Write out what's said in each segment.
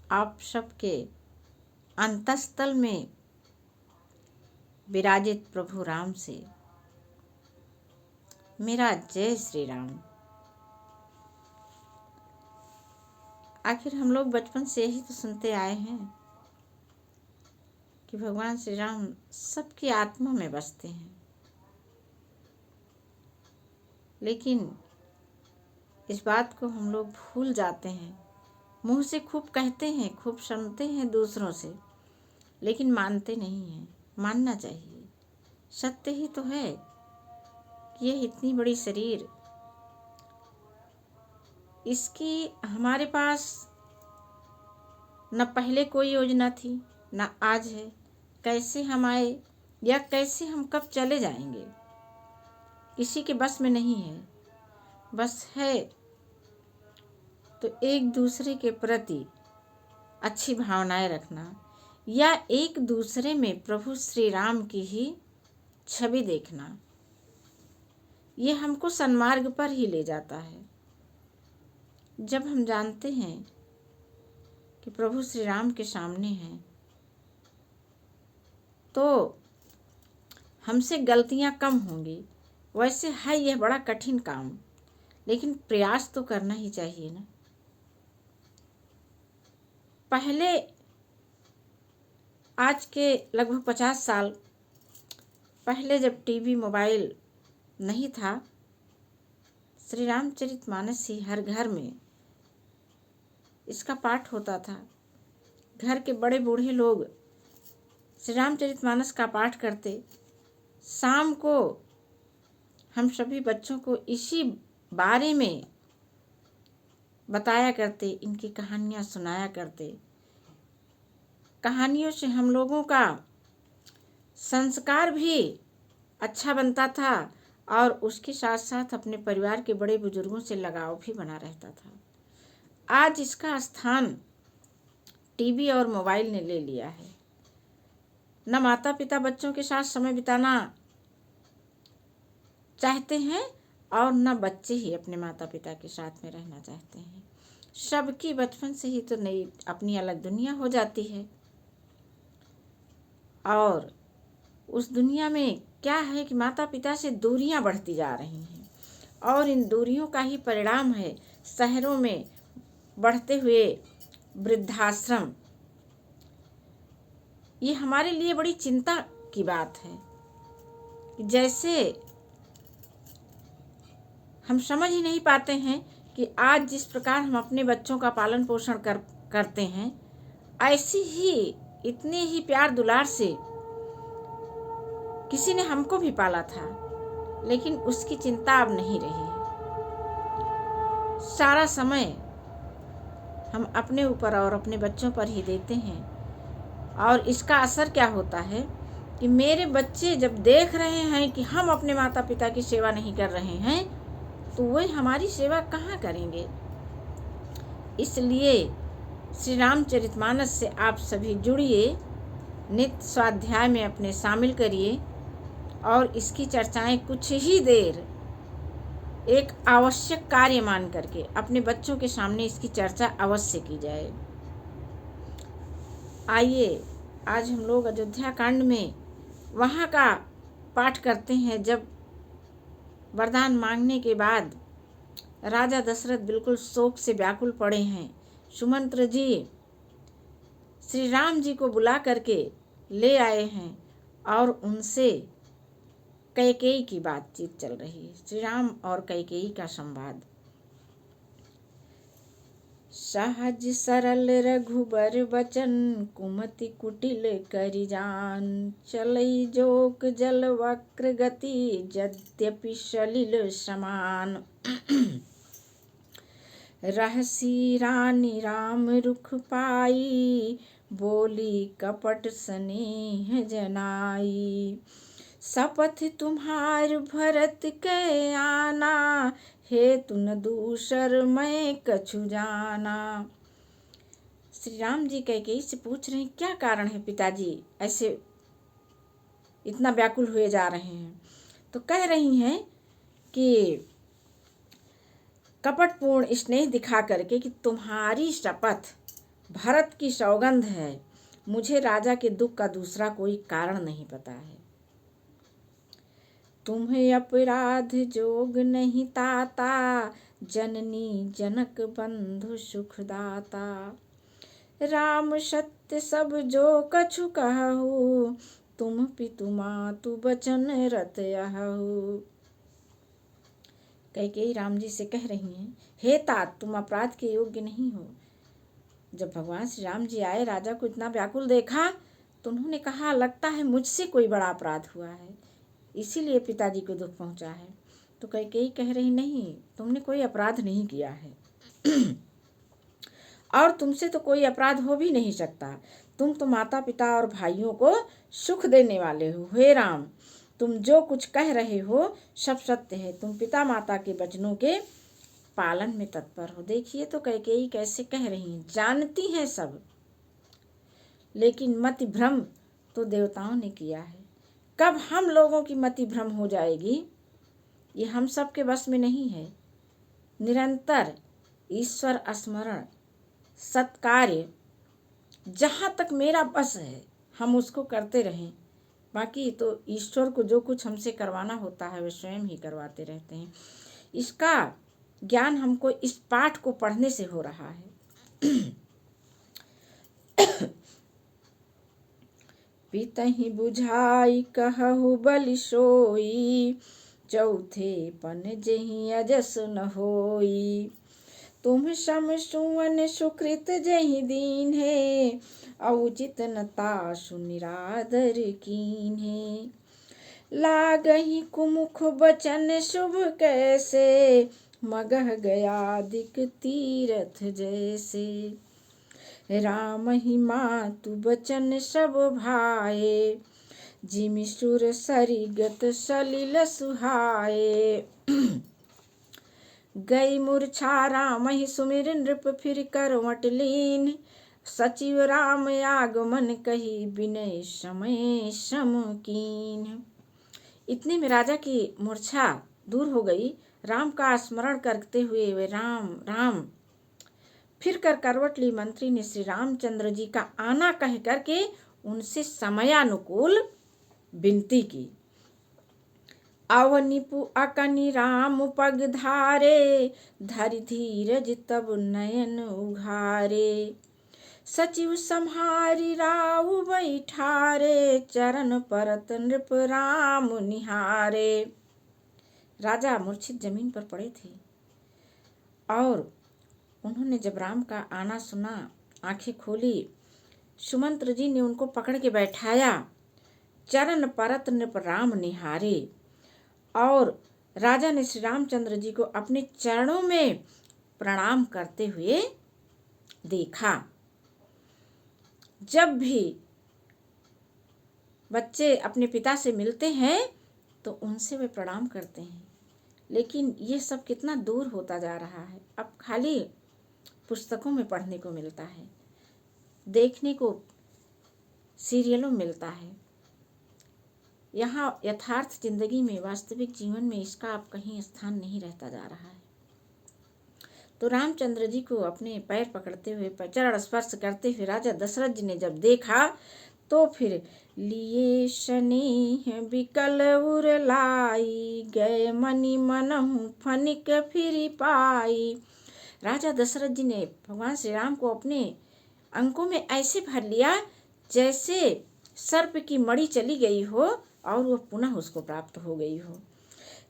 आप सबके अंतःस्थल में विराजित प्रभु राम से मेरा जय श्री राम। आखिर हम लोग बचपन से यही तो सुनते आए हैं कि भगवान श्री राम सबकी आत्मा में बसते हैं, लेकिन इस बात को हम लोग भूल जाते हैं। मुंह से खूब कहते हैं, खूब सुनते हैं दूसरों से, लेकिन मानते नहीं हैं। मानना चाहिए। सत्य ही तो है कि यह इतनी बड़ी शरीर, इसकी हमारे पास न पहले कोई योजना थी न आज है। कैसे हम आए या कैसे हम कब चले जाएंगे, किसी के बस में नहीं है। बस है तो एक दूसरे के प्रति अच्छी भावनाएं रखना या एक दूसरे में प्रभु श्री राम की ही छवि देखना, ये हमको सन्मार्ग पर ही ले जाता है। जब हम जानते हैं कि प्रभु श्री राम के सामने हैं तो हमसे गलतियां कम होंगी। वैसे है यह बड़ा कठिन काम, लेकिन प्रयास तो करना ही चाहिए ना। पहले, आज के लगभग 50 साल पहले, जब टीवी मोबाइल नहीं था, श्री रामचरितमानस ही हर घर में इसका पाठ होता था। घर के बड़े बूढ़े लोग श्री रामचरितमानस का पाठ करते। शाम को हम सभी बच्चों को इसी बारे में बताया करते, इनकी कहानियाँ सुनाया करते। कहानियों से हम लोगों का संस्कार भी अच्छा बनता था और उसके साथ साथ अपने परिवार के बड़े बुजुर्गों से लगाव भी बना रहता था। आज इसका स्थान टीवी और मोबाइल ने ले लिया है। न माता पिता बच्चों के साथ समय बिताना चाहते हैं और न बच्चे ही अपने माता पिता के साथ में रहना चाहते हैं। सबकी बचपन से ही तो नई अपनी अलग दुनिया हो जाती है, और उस दुनिया में क्या है कि माता पिता से दूरियां बढ़ती जा रही हैं, और इन दूरियों का ही परिणाम है शहरों में बढ़ते हुए वृद्धाश्रम। ये हमारे लिए बड़ी चिंता की बात है। जैसे हम समझ ही नहीं पाते हैं कि आज जिस प्रकार हम अपने बच्चों का पालन पोषण करते हैं, ऐसी ही इतने ही प्यार दुलार से किसी ने हमको भी पाला था, लेकिन उसकी चिंता अब नहीं रही है। सारा समय हम अपने ऊपर और अपने बच्चों पर ही देते हैं, और इसका असर क्या होता है कि मेरे बच्चे जब देख रहे हैं कि हम अपने माता पिता की सेवा नहीं कर रहे हैं, तो वे हमारी सेवा कहाँ करेंगे। इसलिए श्री रामचरितमानस से आप सभी जुड़िए, नित्य स्वाध्याय में अपने शामिल करिए, और इसकी चर्चाएं कुछ ही देर एक आवश्यक कार्य मान करके अपने बच्चों के सामने इसकी चर्चा अवश्य की जाए। आइए आज हम लोग अयोध्या कांड में वहाँ का पाठ करते हैं, जब वरदान मांगने के बाद राजा दशरथ बिल्कुल शोक से व्याकुल पड़े हैं। सुमंत्र जी श्री राम जी को बुला करके ले आए हैं और उनसे कैकेयी की बातचीत चल रही है। श्री राम और कैकेयी का संवाद। सहज सरल रघुबर बचन, कुमति कुटिल करि जान। चलई जोक जल वक्र गति, यद्यपि सलिल समान। रहसी रानी राम रुख पाई, बोली कपट स्नेह जनाई। शपथ तुम्हार भरत के आना, हे तुन दूसर मैं कछु जाना। श्री राम जी कैकेयी से पूछ रहे हैं, क्या कारण है पिताजी ऐसे इतना व्याकुल हुए जा रहे हैं। तो कह रही हैं कि कपटपूर्ण स्नेह दिखा करके कि तुम्हारी शपथ भरत की सौगंध है, मुझे राजा के दुख का दूसरा कोई कारण नहीं पता है। तुम्हें अपराध जोग नहीं ताता, जननी जनक बंधु सुखदाता। राम सत्य सब जो कछु कहु, तुम पितु मातु बचन रत आहु। कैकेयी राम जी से कह रही हैं, हे तात, तुम अपराध के योग्य नहीं हो। जब भगवान श्री राम जी आए, राजा को इतना व्याकुल देखा तो उन्होंने कहा, लगता है मुझसे कोई बड़ा अपराध हुआ है, इसीलिए पिताजी को दुख पहुंचा है। तो कैकेयी कह रही, नहीं, तुमने कोई अपराध नहीं किया है और तुमसे तो कोई अपराध हो भी नहीं सकता। तुम तो माता पिता और भाइयों को सुख देने वाले हो। हे राम, तुम जो कुछ कह रहे हो सब सत्य है। तुम पिता माता के वचनों के पालन में तत्पर हो। देखिए तो कैकेयी कैसे कह रही हैं, जानती हैं सब, लेकिन मति भ्रम तो देवताओं ने किया है। कब हम लोगों की मति भ्रम हो जाएगी, ये हम सब के बस में नहीं है। निरंतर ईश्वर स्मरण, सत्कार्य, जहाँ तक मेरा बस है हम उसको करते रहें। बाकी तो ईश्वर को जो कुछ हमसे करवाना होता है वे स्वयं ही करवाते रहते हैं। इसका ज्ञान हमको इस पाठ को पढ़ने से हो रहा है। पितहि बुझाई कहु बलि सोई, चौथे पन जेहि अजस न होई। तुम सम सुवन सुकृत जेहि दीन है, औचित न तासु निरादर कीन्हे। लागहि कुमुख बचन शुभ कैसे, मगह गयाधिक तीरथ जैसे। राम ही मातु बचन सब भाए, जिमि सुर सरिगत सलिल सुहाए। गई मूर्छा राम ही सुमिर नृप फिर करवट लीन, सचिव राम आगमन कही विनय समय सम कीन। इतने में राजा की मूर्छा दूर हो गई। राम का स्मरण करते हुए वे राम राम फिर कर करवट ली। मंत्री ने श्री रामचंद्र जी का आना कह करके उनसे समयानुकूल विनती की। अवनिपु अकनि राम पग धारे, धरि धीरज तब नयन उघारे। सचिव सम्हारी राउ बैठारे, चरण परत नृप राम निहारे। राजा मूर्छित जमीन पर पड़े थे और उन्होंने जब राम का आना सुना, आंखें खोली, सुमंत्र जी ने उनको पकड़ के बैठाया। चरण परत नृप राम निहारे, और राजा ने श्री रामचंद्र जी को अपने चरणों में प्रणाम करते हुए देखा। जब भी बच्चे अपने पिता से मिलते हैं तो उनसे वे प्रणाम करते हैं, लेकिन ये सब कितना दूर होता जा रहा है। अब खाली पुस्तकों में पढ़ने को मिलता है, देखने को सीरियलों में मिलता है। यहाँ यथार्थ जिंदगी में, वास्तविक जीवन में इसका अब कहीं स्थान नहीं रहता जा रहा है। तो रामचंद्र जी को अपने पैर पकड़ते हुए, चरण स्पर्श करते हुए राजा दशरथ जी ने जब देखा तो फिर लिए स्नेह विकल उर लाई, गए मनि मनहु फनिक फिर पाई। राजा दशरथ जी ने भगवान श्री राम को अपने अंकों में ऐसे भर लिया जैसे सर्प की मणि चली गई हो और वह पुनः उसको प्राप्त हो गई हो।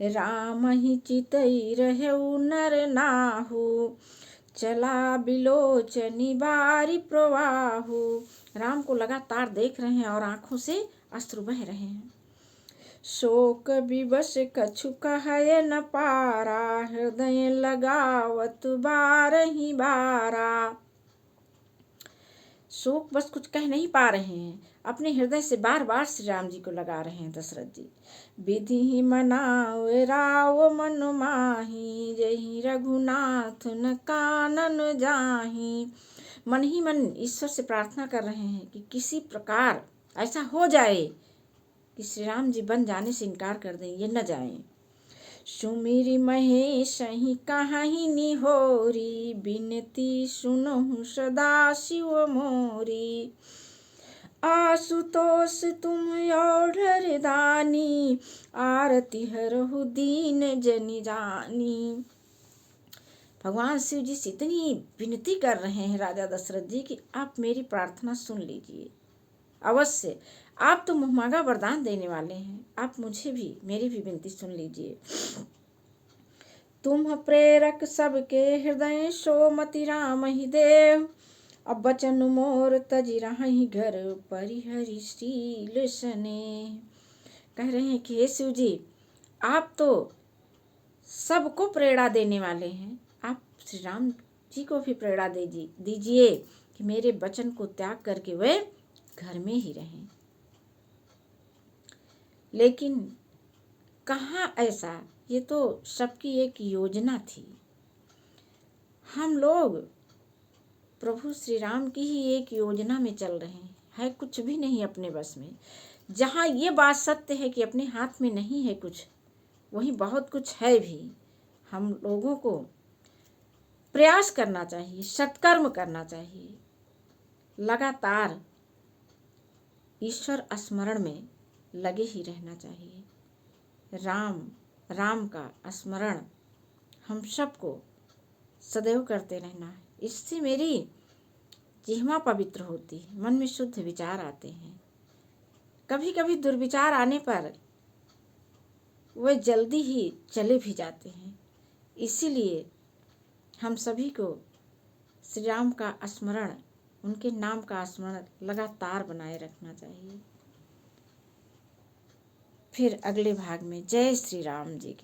राम ही चितई रहु नर नाहु, चला बिलोचनी बारी प्रवाहु। राम को लगातार देख रहे हैं और आंखों से अश्रु बह रहे हैं। शोक विवश कछु कहय न पारा, हृदय लगावत बारहि बारा। शोक बस कुछ कह नहीं पा रहे हैं, अपने हृदय से बार बार श्री राम जी को लगा रहे हैं दशरथ जी। विधि मनाओ राव मन माही, जहि रघुनाथ न कानन जाही। मन ही मन ईश्वर से प्रार्थना कर रहे हैं कि किसी प्रकार ऐसा हो जाए कि श्री राम जी बन जाने से इनकार कर दें, ये न जाएं। सुमिरि महेश ही कहाहि निहोरी, बिनती सुनहु सदा शिव मोरी। आशुतोष तुम औढ़र दानी, आरती हरहु दीन जनि जानी। भगवान शिव जी से इतनी विनती कर रहे हैं राजा दशरथ जी कि आप मेरी प्रार्थना सुन लीजिए। अवश्य आप तो मुहमांगा वरदान देने वाले हैं, आप मुझे भी मेरी भी विनती सुन लीजिए। तुम प्रेरक सबके हृदय, सो मति राम ही देव। अब बचन मोर तजि राहि, घर परिहरिशील स्नेह। कह रहे हैं कि हे शिव जी, आप तो सबको प्रेरणा देने वाले हैं, आप श्री राम जी को भी प्रेरणा दीजिए कि मेरे वचन को त्याग करके वे घर में ही रहें। लेकिन कहाँ ऐसा, ये तो सबकी एक योजना थी। हम लोग प्रभु श्री राम की ही एक योजना में चल रहे हैं, है कुछ भी नहीं अपने बस में। जहाँ ये बात सत्य है कि अपने हाथ में नहीं है कुछ, वहीं बहुत कुछ है भी। हम लोगों को प्रयास करना चाहिए, सत्कर्म करना चाहिए, लगातार ईश्वर स्मरण में लगे ही रहना चाहिए। राम राम का स्मरण हम सबको सदैव करते रहना है। इससे मेरी जिह्वा पवित्र होती है, मन में शुद्ध विचार आते हैं। कभी कभी दुर्विचार आने पर वे जल्दी ही चले भी जाते हैं। इसीलिए हम सभी को श्री राम का स्मरण, उनके नाम का स्मरण लगातार बनाए रखना चाहिए। फिर अगले भाग में जय श्री राम जी की।